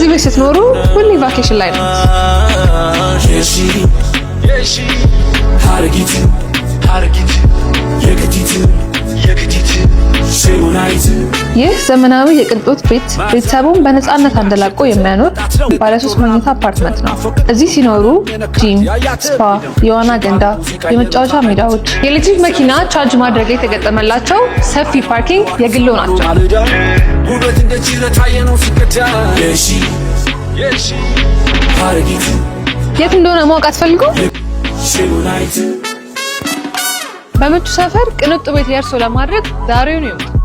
እዚህ ቤት ስትኖሩ ሁሌ ቫኬሽን ላይ ነው። ይህ ዘመናዊ የቅንጦት ቤት ቤተሰቡን በነፃነት አንደላቆ የሚያኖር ባለ 3 መኝታ አፓርትመንት ነው። እዚህ ሲኖሩ ጂም፣ ስፓ፣ የዋና ገንዳ፣ የመጫወቻ ሜዳዎች፣ የኤሌክትሪክ መኪና ቻርጅ ማድረግ የተገጠመላቸው ሰፊ ፓርኪንግ የግሎ ናቸው። የት እንደሆነ ማወቅ አትፈልጉ? በምቹ ሰፈር ቅንጡ ቤት የእርሶ ለማድረግ ዛሬውኑ ይምጡ።